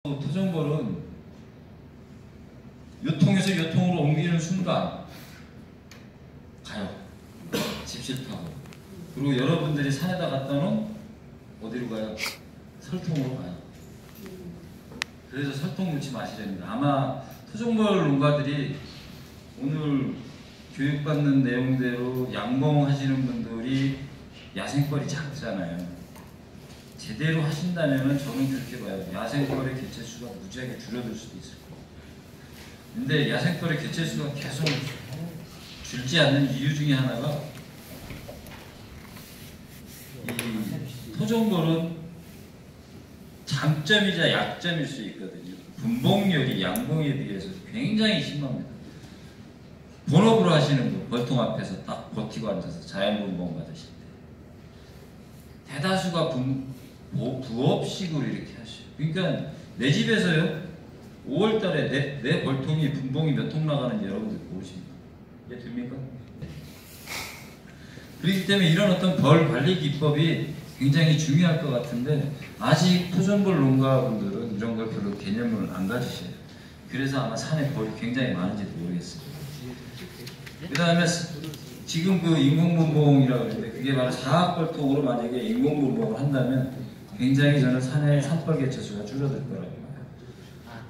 토종벌은 요통에서 요통으로 옮기는 순간 가요. 집시타고. 그리고 여러분들이 산에다 갖다 놓은 어디로 가요? 설통으로 가요. 그래서 설통 넣지 마시랍니다. 아마 토종벌 농가들이 오늘 교육받는 내용대로 양봉하시는 분들이 야생벌이 작잖아요. 제대로 하신다면 저는 그렇게 봐요. 야생벌의 개체수가 무지하게 줄어들 수도 있을 거예요. 근데 야생벌의 개체수가 계속 줄지 않는 이유 중에 하나가 이 토종벌은 장점이자 약점일 수 있거든요. 분봉력이 양봉에 비해서 굉장히 심합니다. 본업으로 하시는 분, 벌통 앞에서 딱 버티고 앉아서 자연분봉 받으실 때 대다수가 부업식으로 이렇게 하셔요. 그러니까 내 집에서요 5월달에 내 벌통이 분봉이 몇 통 나가는지 여러분들 모르십니까? 이해 됩니까? 그렇기 때문에 이런 어떤 벌 관리 기법이 굉장히 중요할 것 같은데 아직 토종벌 농가분들은 이런 걸 별로 개념을 안 가지셔요. 그래서 아마 산에 벌이 굉장히 많은지도 모르겠어요. 그 다음에 지금 그 인공분봉이라고 하는데 그게 바로 사학벌통으로 만약에 인공분봉을 한다면 굉장히 저는 산의 산벌 개체수가 줄어들 거라고 봐요.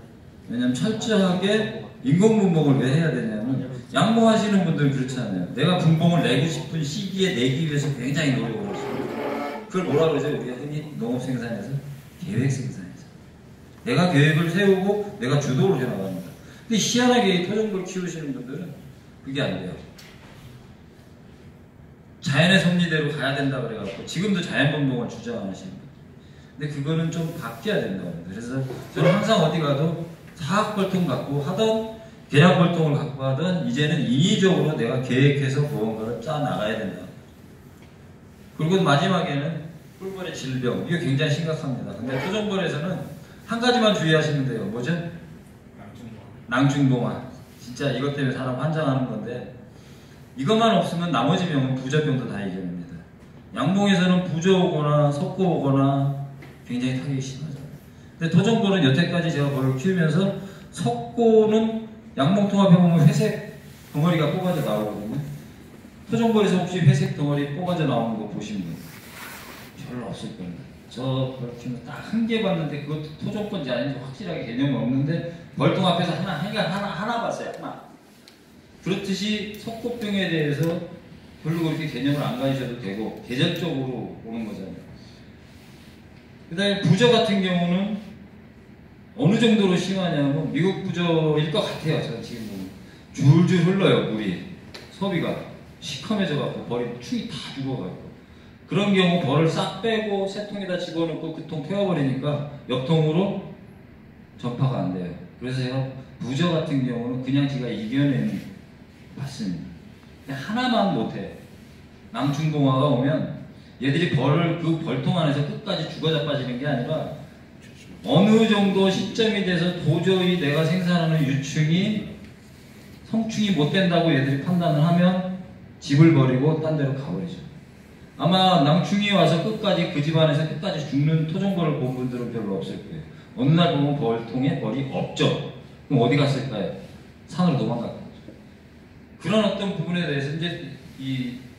왜냐하면 철저하게 인공분봉을 왜 해야 되냐면 양봉하시는 분들은 그렇지 않아요. 내가 분봉을 내고 싶은 시기에 내기 위해서 굉장히 노력을 하시고 그걸 뭐라 그러죠? 우리가 흔히 농업생산에서 계획생산에서 내가 계획을 세우고 내가 주도를 해나갑니다. 근데 희한하게 토종벌 키우시는 분들은 그게 안 돼요. 자연의 섭리대로 가야 된다 그래갖고 지금도 자연분봉을 주장하시는 거예요. 근데 그거는 좀 바뀌어야 된다고 합니다. 그래서 저는 항상 어디 가도 사학벌통 갖고 하던 계략벌통을 갖고 하던 이제는 인위적으로 내가 계획해서 무언가를 짜 나가야 된다. 그리고 마지막에는 꿀벌의 질병. 이게 굉장히 심각합니다. 근데 토종벌에서는 한 가지만 주의하시면 돼요. 뭐죠? 낭충봉화. 진짜 이것 때문에 사람 환장하는 건데 이것만 없으면 나머지 병은 부저병도 다 이겨냅니다. 양봉에서는 부저 오거나 석고 오거나 굉장히 타격이 심하잖아요. 근데 토종벌은 여태까지 제가 벌을 키우면서 석고는 양봉통합해보면 회색 덩어리가 뽑아져 나오거든요. 토종벌에서 혹시 회색 덩어리 뽑아져 나오는 거 보신 분 별로 없을 겁니다. 저 벌 키우면 딱 한 개 봤는데 그것도 토종건지 아닌지 확실하게 개념이 없는데 벌통 앞에서 하나 봤어요. 하나. 그렇듯이 석고병에 대해서 별로 그렇게 개념을 안 가지셔도 되고 계절적으로 오는 거잖아요. 그 다음에 부저 같은 경우는 어느 정도로 심하냐면 미국 부저일 것 같아요. 제가 지금 보면 줄줄 흘러요. 물이 소비가 시커매져 갖고 벌이 축이 다 죽어가지고 그런 경우 벌을 싹 빼고 새 통에다 집어넣고 그 통 태워버리니까 옆 통으로 전파가 안 돼요. 그래서 제가 부저 같은 경우는 그냥 제가 이겨내는 맞습니다. 하나만 못해. 낭충봉화가 오면 얘들이 벌을 그 벌통 안에서 끝까지 죽어 자빠지는 게 아니라 어느 정도 시점이 돼서 도저히 내가 생산하는 유충이 성충이 못 된다고 얘들이 판단을 하면 집을 버리고 딴 데로 가버리죠. 아마 낭충이 와서 끝까지 그 집안에서 끝까지 죽는 토종벌을 본 분들은 별로 없을 거예요. 어느 날 보면 벌통에 벌이 없죠. 그럼 어디 갔을까요? 산으로 도망갔겠죠. 그런 어떤 부분에 대해서 이제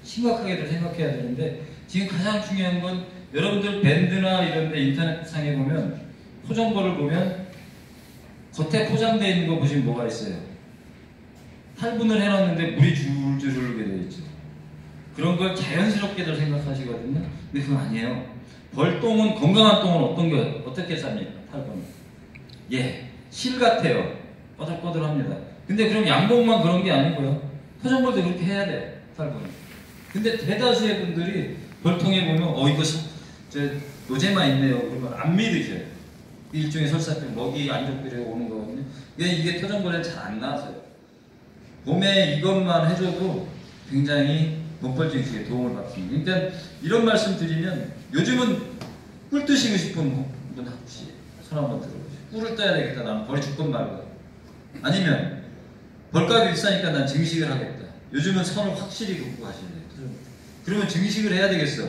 심각하게도 생각해야 되는데 지금 가장 중요한 건 여러분들 밴드나 이런 데 인터넷상에 보면 토종벌을 보면 겉에 포장되어 있는 거 보시면 뭐가 있어요? 탈분을 해놨는데 물이 줄줄 흐르게 되어 있죠. 그런 걸 자연스럽게들 생각하시거든요. 근데 그건 아니에요. 벌똥은 건강한 똥은 어떻게 쌉니까? 탈분은. 예, 실 같아요. 꼬들꼬들합니다. 근데 그럼 양봉만 그런 게 아니고요. 토종벌도 그렇게 해야 돼요. 탈분은. 근데 대다수의 분들이 벌통에 보면 이거 저 노제만 있네요. 그러면 안 믿으셔요. 일종의 설사병, 먹이 안 좋기로 오는 거거든요. 이게 토종벌에는 잘 안 나와서요. 봄에 이것만 해줘도 굉장히 돈벌 증식에 도움을 받습니다. 그러니까 이런 말씀 드리면 요즘은 꿀 뜨시고 싶은 분 혹시 손 한번 들어보세요. 꿀을 떠야 되겠다. 나는 벌이 죽건 말고. 아니면 벌값이 비싸니까 난 증식을 하겠다. 요즘은 선을 확실히 긋고 하셔야 돼요. 그러면 증식을 해야 되겠어.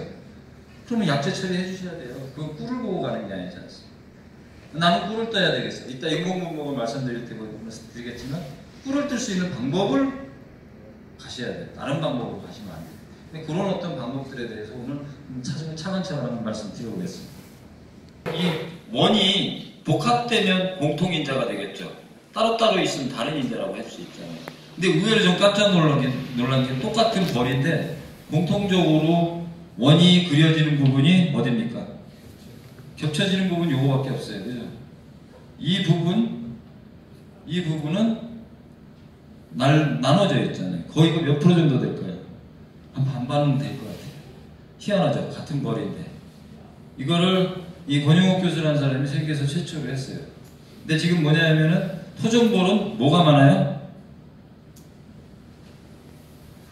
그러면 약재 처리해 주셔야 돼요. 그 꿀을 보고 가는 게 아니지 않습니까? 나는 꿀을 떠야 되겠어. 이따 인공분목을 말씀드리겠지만 꿀을 뜰 수 있는 방법을 가셔야 돼. 다른 방법으로 가시면 안 돼. 근데 그런 어떤 방법들에 대해서 오늘 차근차근 말씀드려보겠습니다. 이 원이 복합되면 공통인자가 되겠죠. 따로따로 있으면 다른 인자라고 할 수 있잖아요. 근데 의외로 좀 깜짝 놀란 게 똑같은 벌인데 공통적으로 원이 그려지는 부분이 어딥니까? 겹쳐지는 부분이 요거밖에 없어요. 그죠? 이 부분은 나눠져 있잖아요. 거의 몇 프로 정도 될까요? 한 반반은 될 것 같아요. 희한하죠? 같은 벌인데. 이거를 이 권영욱 교수라는 사람이 세계에서 최초로 했어요. 근데 지금 뭐냐면은 토종벌은 뭐가 많아요?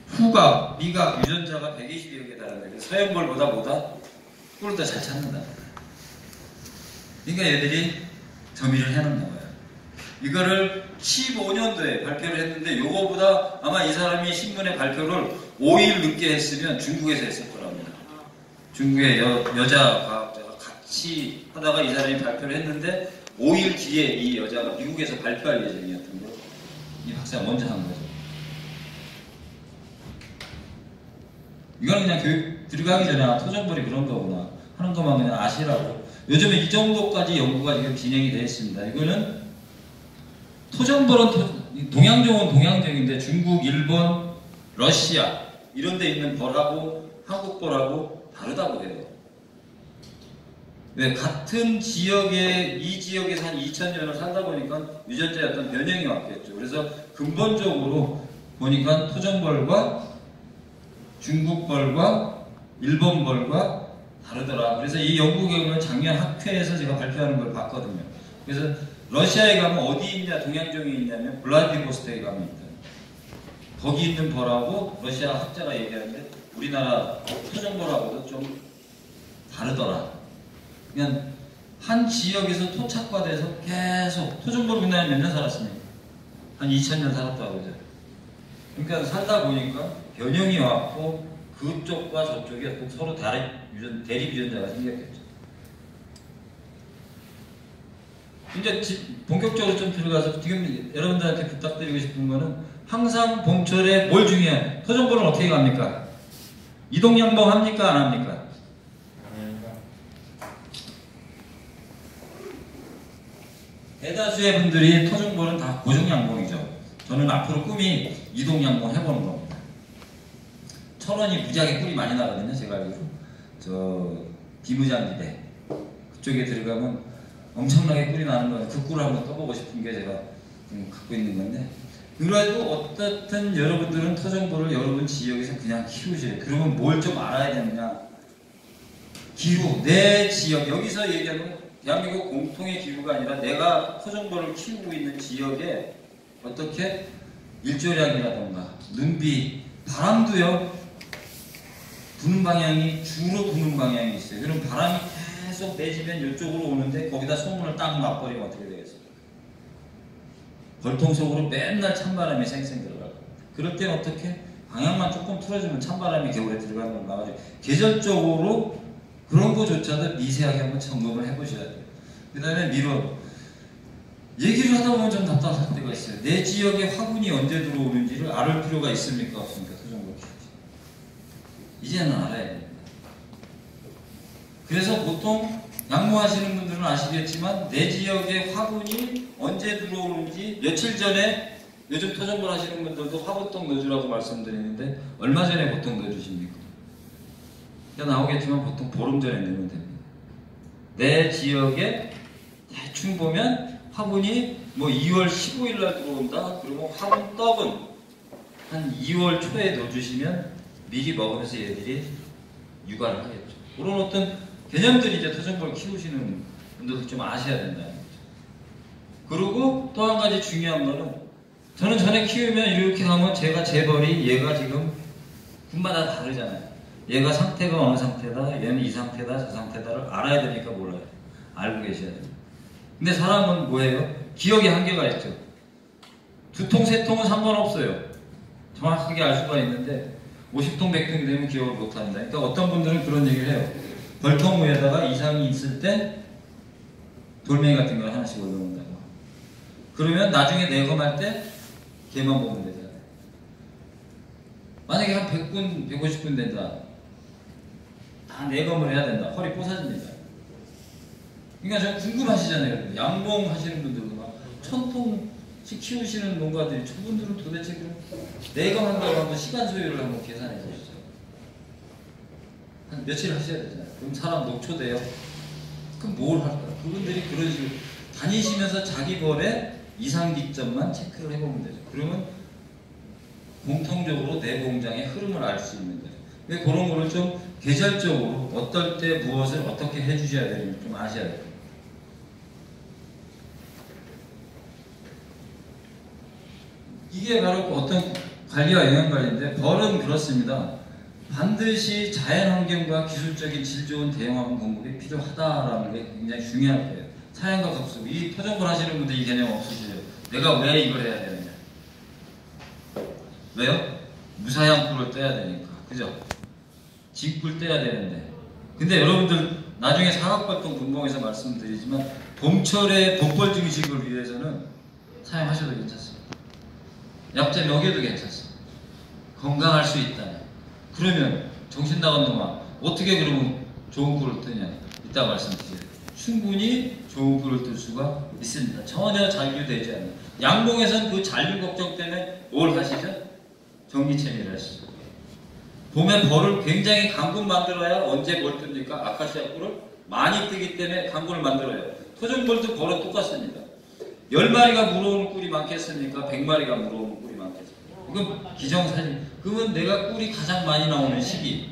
후각, 미각, 유전자가 120여 개 달하는데 서양벌보다 꿀을 더 잘 찾는다. 그러니까 얘들이 점의를 해놓나 봐요. 이거를 15년도에 발표를 했는데 요거보다 아마 이 사람이 신문에 발표를 5일 늦게 했으면 중국에서 했을 거랍니다. 중국의 여자 과학자가 같이 하다가 이 사람이 발표를 했는데 5일 뒤에 이 여자가 미국에서 발표할 예정이었던 거 이 박사가 먼저 한 거죠. 이거는 그냥 교육 들어가기 전에 토종벌이 그런 거구나 하는 것만 그냥 아시라고. 요즘에 이 정도까지 연구가 지금 진행이 되어 있습니다. 이거는 토종벌은 동양종은 동양종인데 중국, 일본, 러시아 이런 데 있는 벌하고 한국 벌하고 다르다고 해요. 왜? 같은 지역에 이 지역에서 한 2000년을 살다 보니까 유전자의 어떤 변형이 왔겠죠. 그래서 근본적으로 보니까 토종벌과 중국벌과 일본벌과 다르더라. 그래서 이 연구 결과는 작년 학회에서 제가 발표하는 걸 봤거든요. 그래서 러시아에 가면 어디 있냐, 동양종이 있냐면 블라디보스토크에 가면 있다. 거기 있는 벌하고 러시아 학자가 얘기하는데 우리나라 토종벌하고도 좀 다르더라. 그냥 한 지역에서 토착화돼서 계속 토종벌 우리나라에 몇 년 살았습니까? 한 2000년 살았다고 그러죠. 그러니까 살다 보니까 변형이 왔고 그쪽과 저쪽이 서로 다른 대립 유전자가 생겼겠죠. 이제 본격적으로 좀 들어가서 지금 여러분들한테 부탁드리고 싶은 거는 항상 봄철에 뭘 중요해요? 토종벌은 어떻게 갑니까? 이동양봉 합니까? 안 합니까? 대다수의 분들이 토종벌은 다 고정양봉이죠. 저는 앞으로 꿈이 이동양봉 해보는 겁니다. 천원이 무지하게 꿀이 많이 나거든요. 제가 알기로 저 비무장지대 그쪽에 들어가면 엄청나게 꿀이 나는 거예요. 그 꿀을 한번 떠보고 싶은 게 제가 지금 갖고 있는 건데, 그래도 어떻든 여러분들은 토종벌을 여러분 지역에서 그냥 키우셔요. 그러면 뭘 좀 알아야 되느냐? 기후, 내 지역, 여기서 얘기하는 대한민국 공통의 기후가 아니라 내가 토종벌을 키우고 있는 지역에 어떻게 일조량이라던가 눈비, 바람도요. 부는 방향이 주로 부는 방향이 있어요. 그럼 바람이 계속 내 집엔 이쪽으로 오는데 거기다 소문을 딱 놔버리면 어떻게 되겠어요? 벌통 속으로 맨날 찬바람이 생생 들어가고, 그럴 땐 어떻게? 방향만 조금 틀어주면 찬바람이 겨울에 들어가는 걸 막아줘요. 계절적으로 그런 거조차도 미세하게 한번 점검을 해보셔야 돼요. 그 다음에 미뤄. 얘기를 하다 보면 좀 답답할 때가 있어요. 내 지역에 화분이 언제 들어오는지를 알을 필요가 있습니까? 없습니까? 토종벌 키우지. 이제는 알아야 됩니다. 그래서 보통 양모하시는 분들은 아시겠지만 내 지역에 화분이 언제 들어오는지 며칠 전에, 요즘 토종벌 하시는 분들도 화분통 넣어주라고 말씀드리는데 얼마 전에 보통 넣어주십니까? 나오겠지만 보통 보름 전에 넣으면 됩니다. 내 지역에 대충 보면 화분이 뭐 2월 15일 날 들어온다? 그러면 화분 떡은 한 2월 초에 넣어주시면 미리 먹으면서 얘들이 육아를 하겠죠. 그런 어떤 개념들이 이제 토종벌 키우시는 분들도 좀 아셔야 된다는 거죠. 그리고 또 한 가지 중요한 거는, 저는 전에 키우면 이렇게 하면 제가 제 벌이 얘가 지금 군마다 다르잖아요. 얘가 상태가 어느 상태다, 얘는 이 상태다, 저 상태다를 알아야 되니까 몰라요. 알고 계셔야 됩니다. 근데 사람은 뭐예요? 기억에 한계가 있죠. 2통, 3통은 상관없어요. 정확하게 알 수가 있는데 50통, 100통이 되면 기억을 못한다. 그러니까 어떤 분들은 그런 얘기를 해요. 벌통 위에다가 이상이 있을 때 돌멩이 같은 걸 하나씩 올려놓는다고. 그러면 나중에 내검할 때 걔만 보면 되잖아요. 만약에 한 100군, 150군 된다. 다 내검을 해야 된다. 허리 뽀사집니다. 그러니까 저 궁금하시잖아요. 양봉 하시는 분들도 막 1000통씩 키우시는 농가들이 저분들은 도대체 그럼 내검한다고 하면 시간 소요를 한번 계산해 보시죠. 한 며칠 하셔야 되잖아요. 그럼 사람 녹초돼요. 그럼 뭘 할까요? 그분들이 그런 식으로 다니시면서 자기 벌의 이상기점만 체크를 해보면 되죠. 그러면 공통적으로 내 공장의 흐름을 알 수 있는 거죠. 왜 그런 거를 좀 계절적으로 어떨 때 무엇을 어떻게 해주셔야 되는지 좀 아셔야 돼요. 이게 바로 어떤 관리와 영양관리인데, 벌은 그렇습니다. 반드시 자연환경과 기술적인 질 좋은 대형화분 공급이 필요하다라는 게 굉장히 중요한 거예요. 사양과 급수. 이 토종벌 하시는 분들 이 개념 없으시죠? 내가 왜 이걸 해야 되느냐? 왜요? 무사양 꿀을 떼야 되니까. 그죠? 진꿀 떼야 되는데. 근데 여러분들 나중에 사각발동 분봉에서 말씀드리지만 봄철에 봄벌 증식을 위해서는 사용하셔도 괜찮습니다. 약재 먹여도 괜찮습니다. 건강할 수 있다면. 그러면 정신 나간 놈아 어떻게 그러면 좋은 꿀을 뜨냐? 이따 말씀드려요. 충분히 좋은 꿀을 뜰 수가 있습니다. 전혀 잔류되지 않는. 양봉에서는 그 잔류 걱정 때문에 뭘 하시죠? 전기채미를 하시죠. 봄에 벌을 굉장히 강군 만들어야 언제 벌 뜹니까? 아카시아 꿀을 많이 뜨기 때문에 강군을 만들어요. 토종벌도 벌은 똑같습니다. 10마리가 물어오는 꿀이 많겠습니까? 100마리가 물어오는 꿀이 많겠습니까? 이건 기정사실. 그러면 내가 꿀이 가장 많이 나오는 시기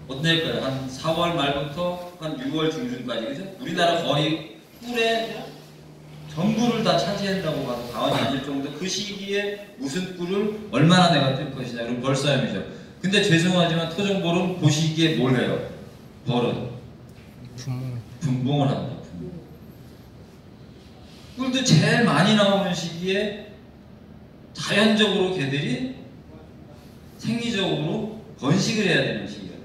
어떨까요? 한 4월 말부터 한 6월 중순까지. 그죠? 우리나라 거의 꿀의 전부를 다 차지한다고 봐도 과언이 아닐 정도. 그 시기에 무슨 꿀을 얼마나 내가 뜰 것이냐. 그럼 벌싸움이죠. 근데 죄송하지만 토종벌은 그 시기에 뭘 해요? 벌은 분봉을 합니다. 분봉. 꿀도 제일 많이 나오는 시기에 자연적으로 걔들이 생리적으로 번식을 해야 되는 시기가 돼요.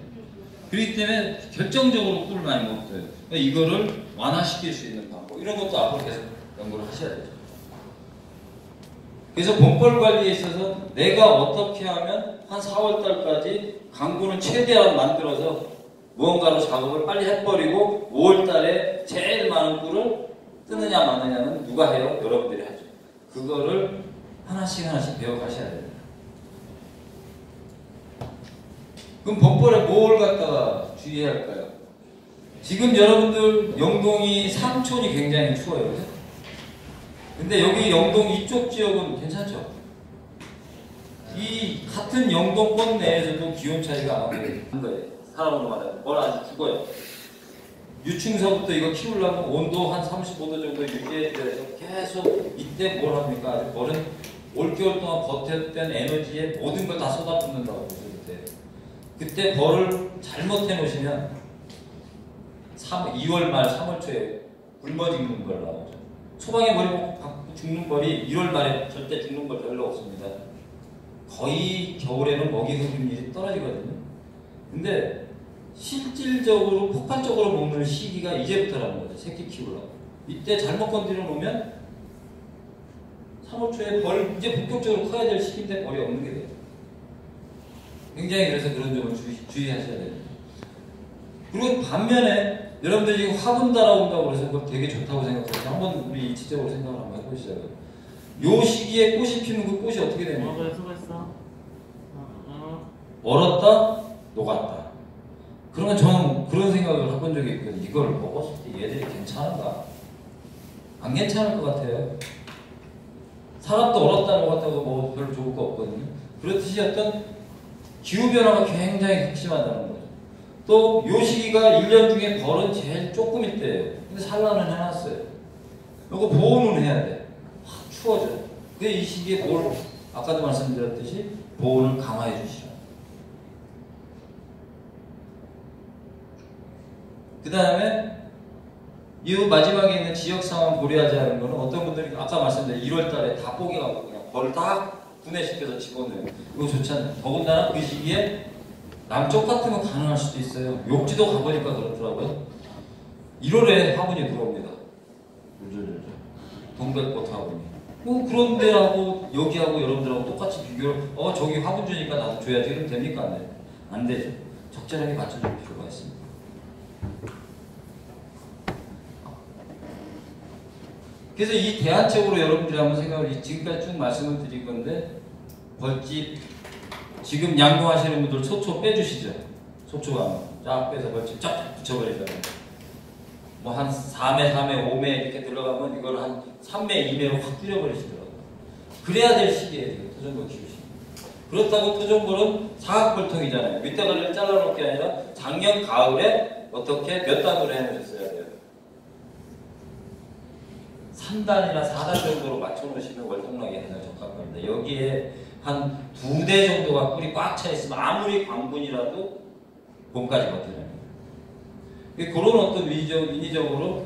그렇기 때문에 결정적으로 꿀을 많이 못 떠요. 그러니까 이거를 완화시킬 수 있는 방법, 이런 것도 앞으로 계속 연구를 하셔야 되죠. 그래서 봄벌 관리에 있어서 내가 어떻게 하면 한 4월달까지 강군을 최대한 만들어서 무언가로 작업을 빨리 해버리고 5월달에 제일 많은 꿀을 뜨느냐 마느냐는 누가 해요? 여러분들이 하죠. 그거를 하나씩 하나씩 배워가셔야 됩니다. 그럼 봄벌에 뭘 갖다가 주의해야 할까요? 지금 여러분들 영동이 삼촌이 굉장히 추워요. 그죠? 근데 여기 영동 이쪽 지역은 괜찮죠? 이 같은 영동권 내에서도 기온 차이가 안 나는 거예요. 사람으로 말하면 벌 아주 죽어요. 유충서부터 이거 키우려면 온도 한 35도 정도 유지해줘서 계속 이때 뭘 합니까? 아주 벌은 올겨울 동안 버텼던 에너지에 모든 걸 다 쏟아붓는다고 보세요. 그때 벌을 잘못해 놓으시면 2월 말 3월 초에 굶어 죽는 벌 나오죠. 초방에 머리 먹고 죽는 벌이 1월 말에 절대 죽는 벌 별로 없습니다. 거의 겨울에는 먹이 흡입률이 떨어지거든요. 근데 실질적으로 폭발적으로 먹는 시기가 이제부터라는 거죠. 새끼 키우려고. 이때 잘못 건드려 놓으면 3월 초에 벌 이제 본격적으로 커야 될 시기인데 벌이 없는 게 돼요. 굉장히 그래서 그런 점을 주의하셔야 됩니다. 그리고 반면에 여러분들 지금 화분 달아온다고 해서 그거 되게 좋다고 생각해서 한번 우리 이치적으로 생각을 한번 해보시자고요. 요 시기에 꽃이 피는 그 꽃이 어떻게 됩니까? 수고했어. 얼었다, 녹았다. 그러면 저는 그런 생각을 해본 적이 있거든요. 이걸 먹었을 때 얘들이 괜찮은가? 안 괜찮을 것 같아요. 사람도 얼었다 녹았다고 뭐 별로 좋을 거 없거든요. 그렇듯이 어떤 기후변화가 굉장히 핵심하다는 거죠. 또 요 시기가 1년 중에 벌은 제일 조금일 때예요. 근데 산란은 해놨어요. 이거 보호는 해야 돼. 확 추워져요. 근데 이 시기에 뭘 아까도 말씀드렸듯이 보호를 강화해 주시죠. 그 다음에 이 마지막에 있는 지역 상황 고려하지 않은 거는 어떤 분들이 아까 말씀드린 1월 달에 다 뽀개갖고 그냥 벌을 다 분해시켜서 집어넣어요. 이거 좋지 않아요. 더군다나 그 시기에 남쪽 같은 거 가능할 수도 있어요. 욕지도 가보니까 그렇더라고요. 1월에 화분이 들어옵니다. 울줄울줄. 동백꽃 화분이. 그런 데하고 여기하고 여러분들하고 똑같이 비교를 저기 화분 주니까 나도 줘야지 그럼 됩니까? 안 돼요? 안 되죠. 적절하게 맞춰줄 필요가 있습니다. 그래서 이 대안책으로 여러분들이 한번 생각을 지금까지 쭉 말씀을 드린 건데 벌집 지금 양봉하시는 분들 소초 빼주시죠. 소초가 쫙 빼서 벌집 쫙 붙여버리잖아요. 뭐 한 4매, 4매, 5매 이렇게 들어가면 이걸 한 3매, 2매로 확 줄여버리시더라고요. 그래야 될 시기에 토종벌 키우시는. 그렇다고 토종벌은 사각벌통이잖아요. 밑에가리를 잘라놓을 게 아니라 작년 가을에 어떻게 몇 단으로 해놓으셨어야 돼요. 3단이나 4단 정도로 맞춰놓으시면 월동락에 가장 적합합니다. 여기에 한 2대 정도가 꿀이 꽉 차 있으면 아무리 광분이라도 봄까지 버텨내는 거예요. 그런 어떤 인위적으로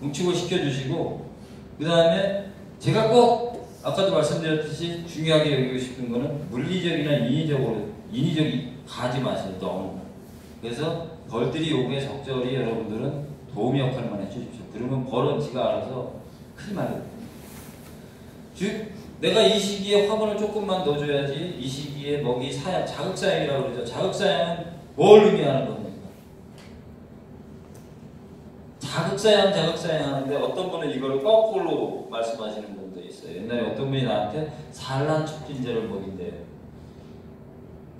뭉치고 시켜주시고, 그 다음에 제가 꼭 아까도 말씀드렸듯이 중요하게 여기고 싶은 거는 물리적이나 인위적이 가지 마세요. 너무. 그래서 벌들이 요구에 적절히 여러분들은 도움 역할만 해주십시오. 그러면 벌은 지가 알아서 크지 말아요. 즉 내가 이 시기에 화분을 조금만 넣어줘야지 이 시기에 먹이 사양, 자극사양이라고 그러죠. 자극사양은 뭘 의미하는 겁니까? 자극사양 하는데 어떤 분은 이걸 거꾸로 말씀하시는 분도 있어요. 옛날에 어떤 분이 나한테 산란촉진제를 먹인대요.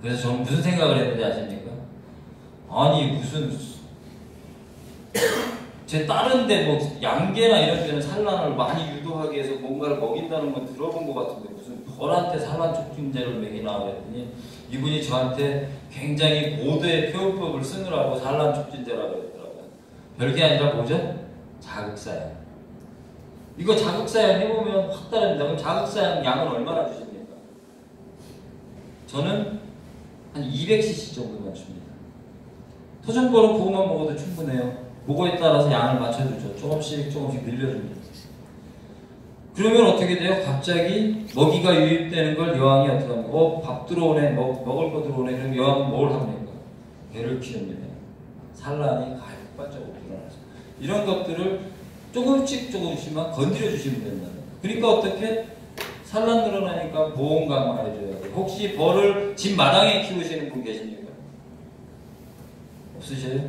그래서 저는 무슨 생각을 했는지 아십니까? 아니 무슨 제 다른데 뭐 양계나 이런 데는 산란을 많이 유도하기 위해서 뭔가를 먹인다는 건 들어본 것 같은데 무슨 벌한테 산란촉진제를 먹이나 그랬더니 이분이 저한테 굉장히 고도의 표현법을 쓰느라고 산란촉진제라고 그랬더라고요. 별게 아니라 뭐죠? 자극사양. 이거 자극사양 해보면 확 다릅니다. 그럼 자극사양 양은 얼마나 주십니까? 저는 한 200cc 정도만 줍니다. 토종벌은 그것만 먹어도 충분해요. 그거에 따라서 양을 맞춰주죠. 조금씩 늘려줍니다. 그러면 어떻게 돼요? 갑자기 먹이가 유입되는 걸 여왕이 어떻게 합니까? 밥 들어오네, 먹을 거 들어오네. 그럼 여왕은 뭘 합니까? 배를 키웁니다. 산란이 반짝반짝 일어나죠. 이런 것들을 조금씩만 건드려 주시면 된다. 그러니까 어떻게? 산란 늘어나니까 보온 강화해줘야 돼요. 혹시 벌을 집 마당에 키우시는 분 계십니까? 없으세요?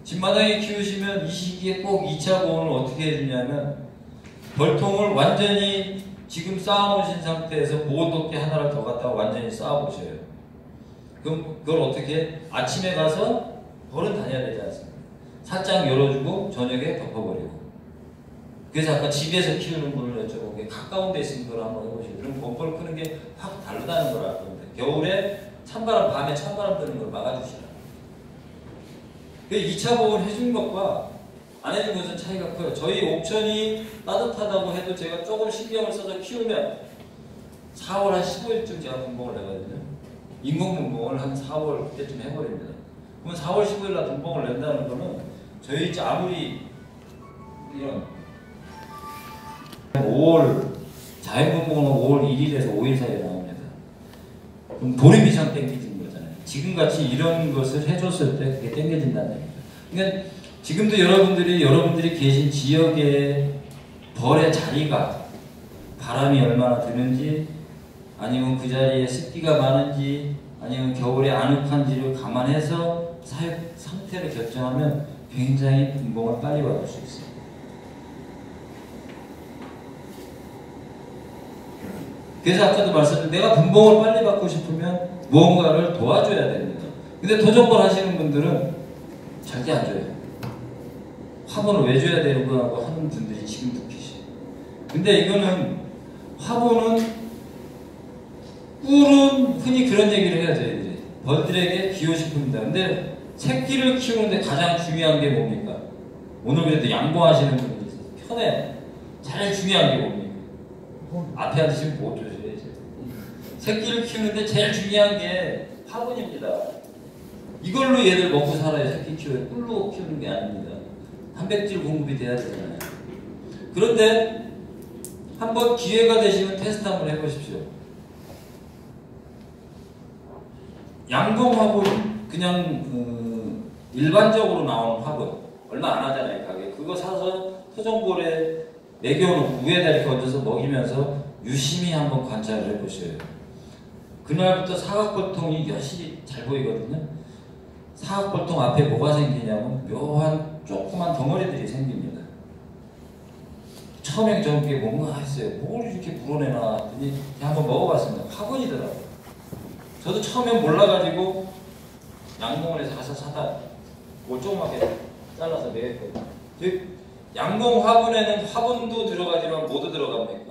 집 마당에 키우시면 이 시기에 꼭 2차 보온을 어떻게 해주냐면 벌통을 완전히 지금 쌓아놓으신 상태에서 보온덮개 하나를 더 갖다가 완전히 쌓아보셔요. 그럼 그걸 어떻게 아침에 가서 벌은 다녀야 되지 않습니까? 살짝 열어주고 저녁에 덮어버리고. 그래서 아까 집에서 키우는 분을 여쭤보고 가까운 데 있으면 그걸 한번 해보시고 그럼 봄벌 크는 게 확 다르다는 걸 알 겁니다. 겨울에 찬바람, 밤에 찬바람 드는 걸 막아주시라. 2차 보온 해준 것과 안 해준 것은 차이가 커요. 저희 옥천이 따뜻하다고 해도 제가 조금 신경을 써서 키우면 4월 한 15일쯤 제가 분봉을 내거든요. 인공분봉을 한 4월 그때쯤 해버립니다. 그러면 4월 15일 날 분봉을 낸다는 거는 저희 아무리 이런 5월 자연분봉은 5월 1일에서 5일 사이에 나옵니다. 그럼 보름이상 땡겨지는 거잖아요. 지금같이 이런 것을 해줬을 때 그게 땡겨진다는 얘기죠. 그러니까 지금도 여러분들이 계신 지역의 벌의 자리가 바람이 얼마나 드는지 아니면 그 자리에 습기가 많은지 아니면 겨울에 아늑한지를 감안해서 사육 상태를 결정하면 굉장히 분봉을 빨리 받을 수 있어요. 그래서 아까도 말씀드린 내가 분봉을 빨리 받고 싶으면 무언가를 도와줘야 됩니다. 근데 토종벌 하시는 분들은 절대 안 줘요. 화분을 왜 줘야 되는 거라고 하는 분들이 지금도 계셔요. 근데 이거는 화분은 꿀은 흔히 그런 얘기를 해야죠. 이제 벌들에게 기호식품입니다. 근데 새끼를 키우는데 가장 중요한 게 뭡니까? 오늘 그래도 양보하시는 분들이 있어서 편해. 제일 중요한 게 뭡니까? 앞에 앉으시면 못 줘요. 새끼를 키우는데 제일 중요한 게 화분입니다. 이걸로 얘들 먹고 살아요. 새끼 키워요. 꿀로 키우는 게 아닙니다. 단백질 공급이 돼야 되잖아요. 그런데 한번 기회가 되시면 테스트 한번 해보십시오. 양봉 화분 그냥 일반적으로 나오는 화분 얼마 안 하잖아요. 가게 그거 사서 토종볼에 애교로 위에다 이렇게 얹어서 먹이면서 유심히 한번 관찰을 해보셔요. 그날부터 사각골통이 여실히 잘 보이거든요. 사각골통 앞에 뭐가 생기냐면 묘한 조그만 덩어리들이 생깁니다. 처음엔 저게 뭔가 했어요. 뭘 이렇게 물어내나 했더니 한번 먹어봤습니다. 화분이더라고요. 저도 처음엔 몰라가지고 양봉원에서 가서 사다 뭘 조그맣게 잘라서 매했거든요. 즉 양봉 화분에는 화분도 들어가지만 뭐도 들어갑니까?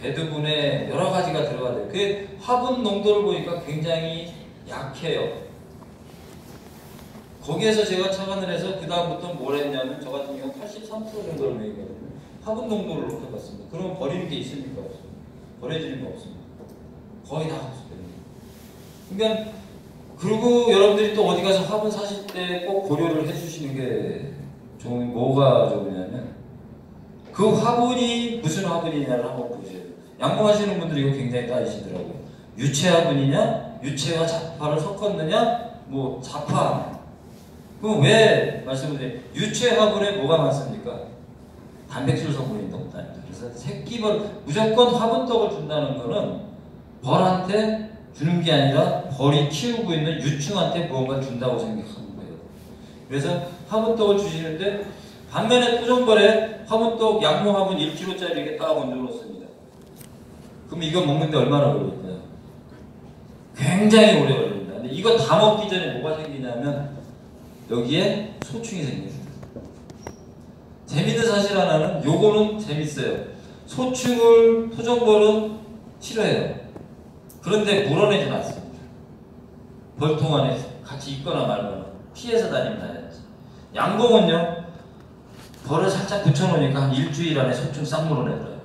대두분에 여러 가지가 들어가요. 그 화분 농도를 보니까 굉장히 약해요. 거기에서 제가 착안을 해서 그 다음부터 뭘 했냐면 저 같은 경우는 83% 정도를 매기거든요. 화분 농도를 높여봤습니다. 그러면 버리는 게 있습니까? 없습니다. 버려지는 거 없습니다. 거의 다 흡수됩니다. 그러니까 그리고 여러분들이 또 어디 가서 화분 사실 때 꼭 고려를 해주시는 게 좋은 뭐가 좋으냐면 그 화분이 무슨 화분이냐를 한번 보셔야 돼요. 양봉하시는 분들이 이거 굉장히 따지시더라고요. 유체 화분이냐, 유체와 자파를 섞었느냐, 뭐 자파. 그럼 왜 말씀을 드려요? 유체 화분에 뭐가 많습니까? 단백질 성분이 높다니까. 그래서 새끼벌 무조건 화분떡을 준다는 거는 벌한테 주는 게 아니라 벌이 키우고 있는 유충한테 무언가 준다고 생각하는 거예요. 그래서 화분떡을 주시는데 반면에 토종벌에 화분떡 양봉 화분 1kg짜리 이렇게 딱 얹어 놓습니다. 그럼 이거 먹는데 얼마나 걸릴까요? 굉장히 오래 걸립니다. 근데 이거 다 먹기 전에 뭐가 생기냐면 여기에 소충이 생깁니다. 재밌는 사실 하나는 요거는 재밌어요. 소충을 토종벌은 싫어해요. 그런데 물어내진 않습니다. 벌통 안에 같이 있거나 말거나 피해서 다니면 다녔지. 양봉은요, 벌을 살짝 붙여놓으니까 한 일주일 안에 소충 싹 물어내더라고요.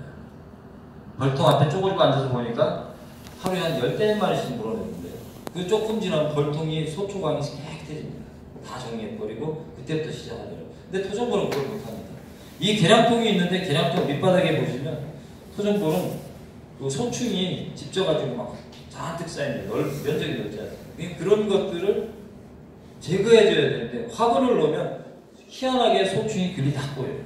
벌통 앞에 쪼그리고 앉아서 보니까 하루에 한 10마리씩 물어내는데 그 조금 지나면 벌통이 소초광이 깨끗해집니다. 다 정리해버리고 그때부터 시작하더라고요. 근데 토종벌은 그걸 못합니다. 이 계량통이 있는데 계량통 밑바닥에 보시면 토종벌은 그 소충이 집져가지고 막 잔뜩 쌓입니다. 면적이 넓지 않습니다. 그런 것들을 제거해줘야 되는데 화분을 넣으면 희한하게 소충이 그리 다 꼬여요.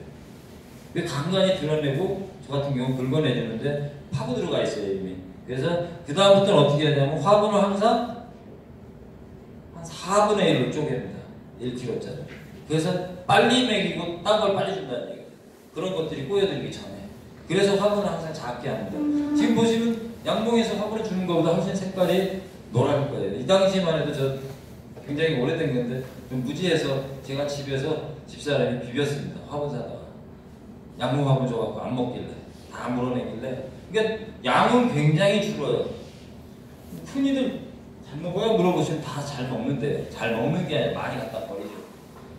간간히 드러내고 저 같은 경우 긁어내주는데 파고 들어가 있어요 이미. 그래서 그 다음부터는 어떻게 하냐면 화분을 항상 한 4분의 1로 쪼갭니다. 1kg짜리. 그래서 빨리 먹이고 딴 걸 빨리 준다는 얘기예요. 그런 것들이 꼬여들기 전에. 그래서 화분을 항상 작게 합니다. 지금 보시면 양봉에서 화분을 주는 것보다 훨씬 색깔이 노랄 거예요. 이 당시만 해도 저 굉장히 오래된 건데 좀 무지해서 제가 집에서 집사람이 비볐습니다. 화분 사다가 양봉 화분 줘갖고 안 먹길래 다 물어내길래. 그러니까 양은 굉장히 줄어요. 흔히들 잘 먹어요? 물어보시면 다 잘 먹는데 잘 먹는 게 아니라 많이 갖다 버리죠.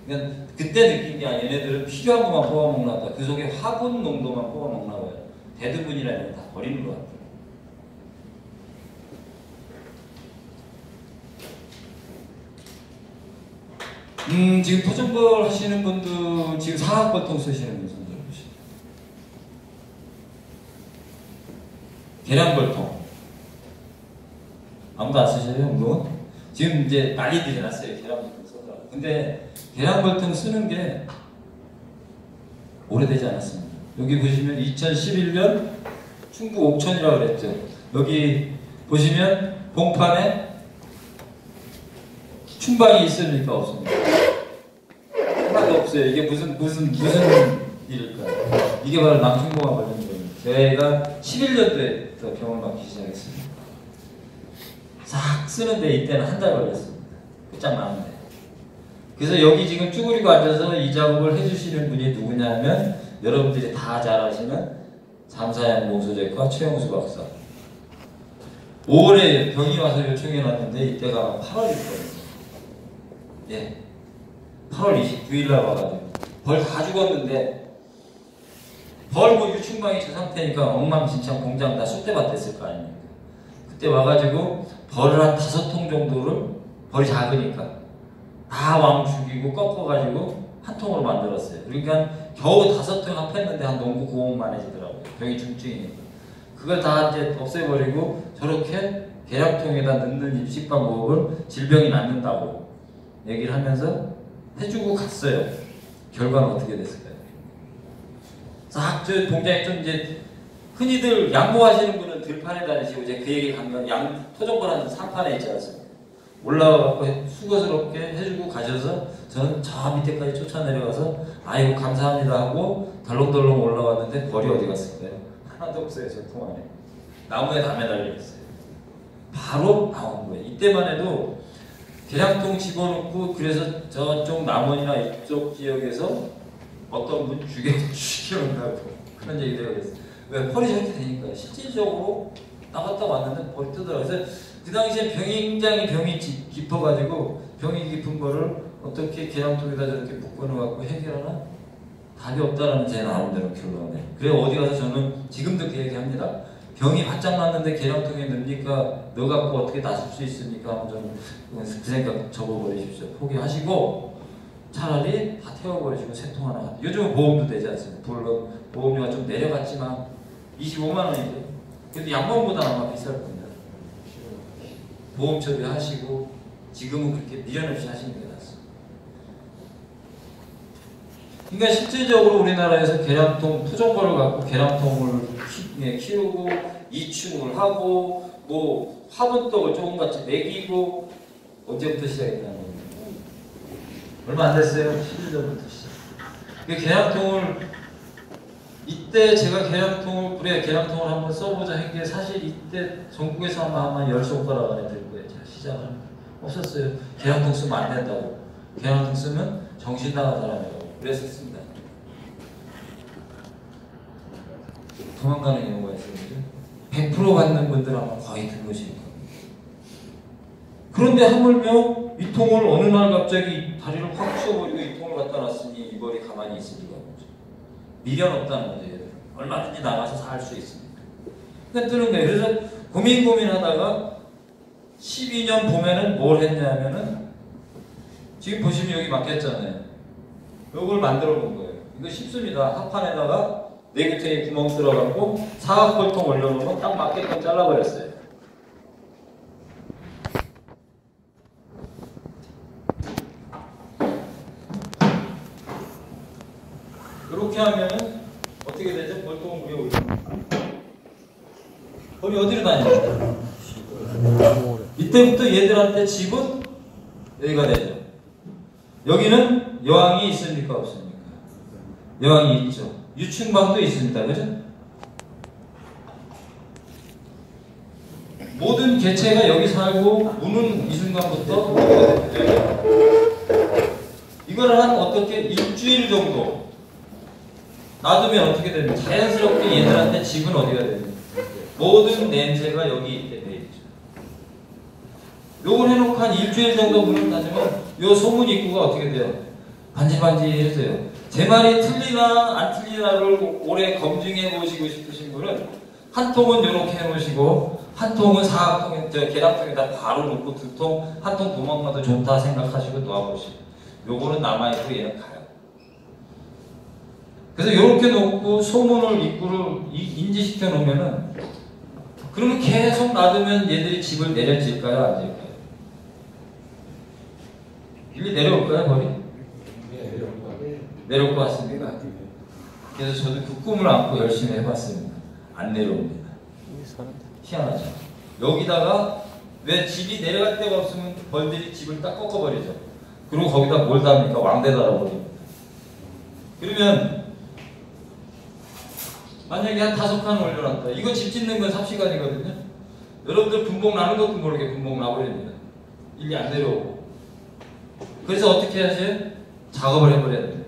그러니까 그때 느낀 게 아니라 얘네들은 필요한 것만 뽑아먹나 보다. 그 속에 화분 농도만 뽑아먹나 봐요. 대두분이라는 건 다 버리는 것 같아요. 지금 토종벌 하시는 분들, 지금 사각벌통 쓰시는 분들 보시죠. 계량벌통. 아무도 안 쓰셔요, 물론? 지금 이제 많이들 해놨어요. 계량벌통 쓰더라고요. 근데 계량벌통 쓰는 게 오래되지 않았습니다. 여기 보시면 2011년 충북 옥천이라고 그랬죠. 여기 보시면 봉판에 충방이 있습니까? 없습니까? 하나도 없어요. 이게 무슨 일일까요? 이게 바로 낭충봉화 걸린 겁니다. 제가 11년도에 병을 맡기 시작했습니다. 싹 쓰는데 이때는 한 달 걸렸습니다. 끝장 나는데. 그래서 여기 지금 쭈그리고 앉아서 이 작업을 해주시는 분이 누구냐면 여러분들이 다 잘 아시는 잠사양 농소재과 최영수 박사. 5월에 병이 와서 요청해놨는데 이때가 8월이거든요. 예, 8월 29일 날 와가지고 벌 다 죽었는데 벌 뭐 유충망이 저 상태니까 엉망진창 공장 다 쑥대밭 됐을 거 아닙니까? 그때 와가지고 벌을 한 5통 정도를 벌이 작으니까 다 왕 죽이고 꺾어가지고 한 통으로 만들었어요. 그러니까 겨우 5통 합했는데 한 농구 고목만해지더라고요. 병이 중증이니까. 그걸 다 이제 없애버리고 저렇게 계량통에다 넣는 입식 방법을 질병이 낫는다고 얘기를 하면서 해주고 갔어요. 결과는 어떻게 됐을까요? 싹 저 동작이 좀 이제 흔히들 양보하시는 분은 들판에 다니시고 이제 그 얘기 가면 토종벌하는 산판에 있지 않습니까? 올라가고 수고스럽게 해주고 가셔서 저는 저 밑에까지 쫓아 내려가서 아이고 감사합니다 하고 덜렁덜렁 올라왔는데 벌이 어디 갔을까요? 하나도 없어요. 저 통 안에. 나무에 다 매달려 있어요. 바로 나온 거예요. 이때만 해도 계량통 집어넣고 그래서 저쪽 남원이나 이쪽 지역에서 어떤 분 죽여온다고 그런 얘기 들어봤어요. 왜? 펄이 저렇게 되니까요. 실질적으로 나갔다 왔는데 벌이 뜨더라고요. 그래서 그 당시에 굉장히 병이 깊어가지고 병이 깊은 거를 어떻게 계량통에다 저렇게 묶어놓고 해결하나? 답이 없다라는 제 나름대로 결론에. 그래 어디 가서 저는 지금도 그 얘기합니다. 병이 바짝 났는데 계량통에 넣으니까 넣어갖고 어떻게 나설 수 있습니까? 좀 그 생각 접어버리십시오. 포기하시고 차라리 다 태워버리시고 새 통 하나. 요즘은 보험도 되지 않습니까? 물론 보험료가 좀 내려갔지만 25만 원이죠. 그래도 양보보다 아마 비쌀 겁니다. 보험 처리하시고 지금은 그렇게 미련 없이 하시는 게 낫습니다. 그러니까 실질적으로 우리나라에서 계량통 토종벌을 갖고 계량통을 키우고 이충을 하고 뭐 화분떡을 조금같이 먹이고 언제부터 시작했냐면 얼마 안 됐어요. 10일 전부터 시작. 그 계량통을 이때 제가 계량통을 그래 계량통을 한번 써보자 한 게 사실 이때 전국에서 아마 10손가락 안에 들 거예요. 제가 시작을 없었어요. 계량통 쓰면 안 된다고. 계량통 쓰면 정신 나간 사람이라고 그랬었습니다. 도망가는 경우가 있었는데 100% 받는 분들 아마 거의 드무실 겁니다. 그런데 하물며 이 통을 어느 날 갑자기 다리를 확 치워버리고 이 통을 갖다 놨으니 이 벌이 가만히 있을 리가 없죠. 미련 없다는 거죠. 얼마든지 나가서 살 수 있습니다. 그러니까 뜨는 거예요. 그래서 고민하다가 12년 봄에는 뭘 했냐면은 지금 보시면 여기 막혔잖아요. 이걸 만들어 본 거예요. 이거 쉽습니다. 합판에다가 네구탱이 구멍 들어가고 사각벌통 올려놓으면 딱 맞게끔 잘라버렸어요. 이렇게 하면은 어떻게 되죠? 벌통을 위에 올리면 벌이 어디로 다니죠? 이때부터 얘들한테 집은 여기가 되죠. 여기는 여왕이 있습니까? 없습니까? 여왕이 있죠. 유충방도 있습니다. 그죠? 모든 개체가 여기 살고 무는 이 순간부터 이거를 한 어떻게 일주일 정도 놔두면 어떻게 됩니까? 자연스럽게 얘들한테 집은 어디가 됩니까? 모든 냄새가 여기 있게 돼 있죠. 요걸 해놓고 한 일주일 정도 문을 닫으면 요 소문 입구가 어떻게 돼요? 반질반질해져요. 제 말이 틀리나 안 틀리나를 오래 검증해 보시고 싶으신 분은 한 통은 이렇게 해놓으시고 한 통은 사각통에 계량통에다 바로 놓고 두 통, 한 통 도망가도 좋다 생각하시고 놓아보시고 요거는 남아있고 얘는 가요. 그래서 이렇게 놓고 소문을 입구를 인지시켜 놓으면은 그러면 계속 놔두면 얘들이 집을 내려질까요? 안 질까요? 일리 내려올까요? 벌이? 내려올 것 같습니다. 그래서 저도 그 꿈을 안고 열심히 해봤습니다. 안 내려옵니다. 희한하죠. 여기다가 왜 집이 내려갈 데가 없으면 벌들이 집을 딱 꺾어버리죠. 그리고 거기다 뭘 답니까? 왕대 달아버립니다. 그러면 만약에 한 5칸 올려놨다. 이거 집 짓는 건 3시간이거든요. 여러분들 분봉 나는 것도 모르게 분봉 나버립니다. 일리 안 내려오고. 그래서 어떻게 하세요? 작업을 해버려야 돼요.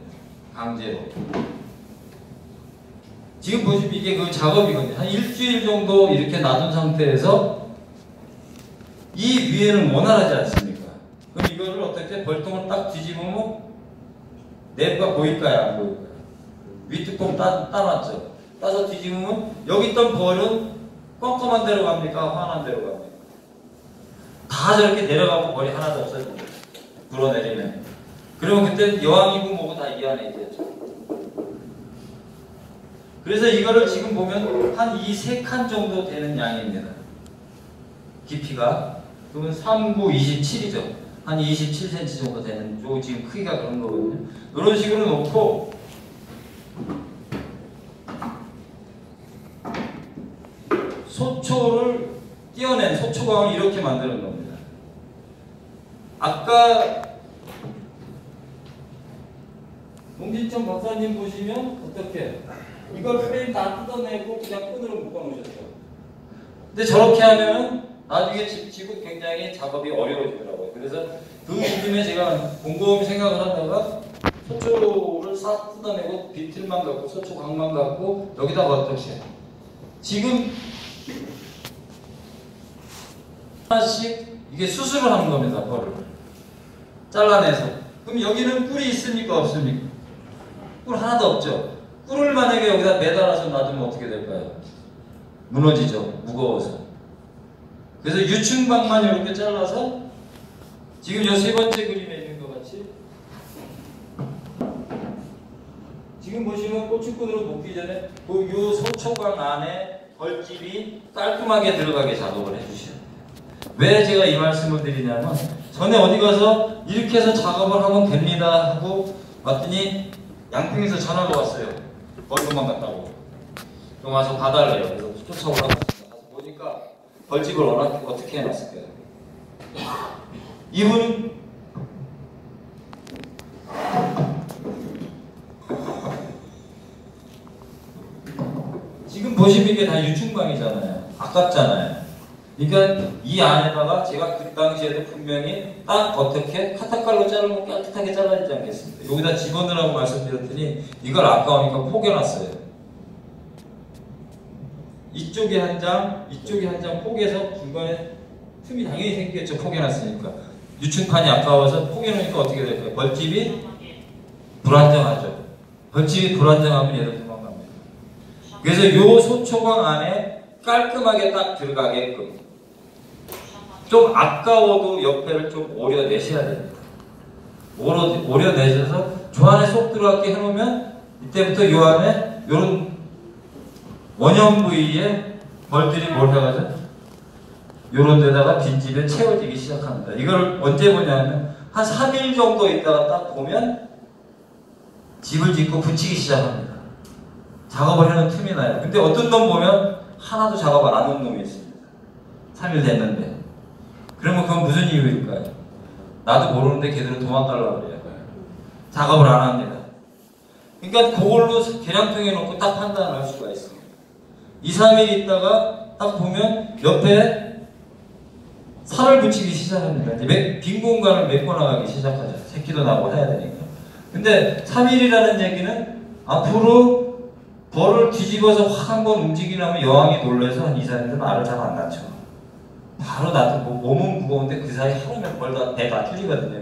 강제로. 지금 보시면 이게 그 작업이거든요. 한 일주일 정도 이렇게 놔둔 상태에서 이 위에는 원활하지 않습니까? 그럼 이거를 어떻게 벌통을 딱 뒤집으면 내부가 보일까요? 안 보일까요? 윗뚜껑 따놨죠. 따서 뒤집으면 여기 있던 벌은 껌껌한 데로 갑니까? 환한 데로 갑니까? 다 저렇게 내려가고 벌이 하나도 없어집니다. 불어내리면. 그러면 그때 여왕이고 뭐고 다 이 안에 있겠죠. 그래서 이거를 지금 보면 한 이 3칸 정도 되는 양입니다. 깊이가. 그러면 3, 9, 27이죠. 한 27cm 정도 되는, 요 지금 크기가 그런 거거든요. 이런 식으로 놓고 소초를 띄어낸 소초광을 이렇게 만드는 겁니다. 아까 농진천 박사님 보시면 어떻게 이걸 프레임 다 뜯어내고 그냥 끈으로 묶어놓으셨죠. 근데 저렇게 하면 나중에 지고 굉장히 작업이 어려워지더라고요. 그래서 그 부분에 제가 곰곰이 생각을 하다가 소초를 싹 뜯어내고 비틀만 갖고 소초광만 갖고 여기다가 어떻게 지금 하나씩 이게 수술을 하는 겁니다. 벌을 잘라내서. 그럼 여기는 꿀이 있습니까 없습니까? 꿀 하나도 없죠. 꿀을 만약에 여기다 매달아서 놔두면 어떻게 될까요? 무너지죠. 무거워서. 그래서 유충박만 이렇게 잘라서 지금 이 세 번째 그림에 있는 것 같이 지금 보시면 고추끈으로 묶기 전에 이 소초광 안에 벌집이 깔끔하게 들어가게 작업을 해주셔야 돼요. 왜 제가 이 말씀을 드리냐면 전에 어디 가서 이렇게 해서 작업을 하면 됩니다 하고 왔더니 양평에서 전화가 왔어요. 벌 도망갔다고. 그럼 와서 봐달래요. 그래서 쫓아오라고 가서 보니까 벌집을 어떻게 해놨을까요? 이분은 지금 보시면 이게 다 유충광이잖아요. 아깝잖아요. 그러니까 이 안에다가 제가 그 당시에도 분명히 딱 어떻게 카타칼로 자르면 깨끗하게 잘라지지 않겠습니까? 여기다 집어넣으라고 말씀드렸더니 이걸 아까우니까 포개놨어요. 이쪽에 한 장, 이쪽에 한 장 포개서 중간에 틈이 당연히 생기겠죠. 포개놨으니까. 유충판이 아까워서 포개놓으니까 어떻게 될까요? 벌집이 불안정하죠. 벌집이 불안정하면 얘도 도망갑니다. 그래서 이 소초광 안에 깔끔하게 딱 들어가게끔 좀 아까워도 옆에를 좀 오려내셔야 됩니다. 오려내셔서 저 안에 쏙 들어가게 해놓으면 이때부터 이 안에 이런 원형 부위에 벌들이 뭘 해가지고 이런 데다가 빈집에 채워지기 시작합니다. 이걸 언제 보냐면 한 3일 정도 있다가 딱 보면 집을 짓고 붙이기 시작합니다. 작업을 해놓은 틈이 나요. 근데 어떤 놈 보면 하나도 작업을 안 한 놈이 있습니다. 3일 됐는데. 그러면 그건 무슨 이유일까요? 나도 모르는데 걔들은 도망가려고 그래요. 작업을 안 합니다. 그러니까 그걸로 계량통에 놓고 딱 판단을 할 수가 있습니다. 2, 3일 있다가 딱 보면 옆에 살을 붙이기 시작합니다. 이제 빈 공간을 메꿔나가기 시작하죠. 새끼도 나고 해야 되니까. 근데 3일이라는 얘기는 앞으로 벌을 뒤집어서 확 한번 움직이려면 여왕이 놀라서 한 2, 3일은 알을 잘 안 낳죠. 바로 나도 몸은 무거운데 그 사이 하루면 벌 다 배 다 줄이거든요.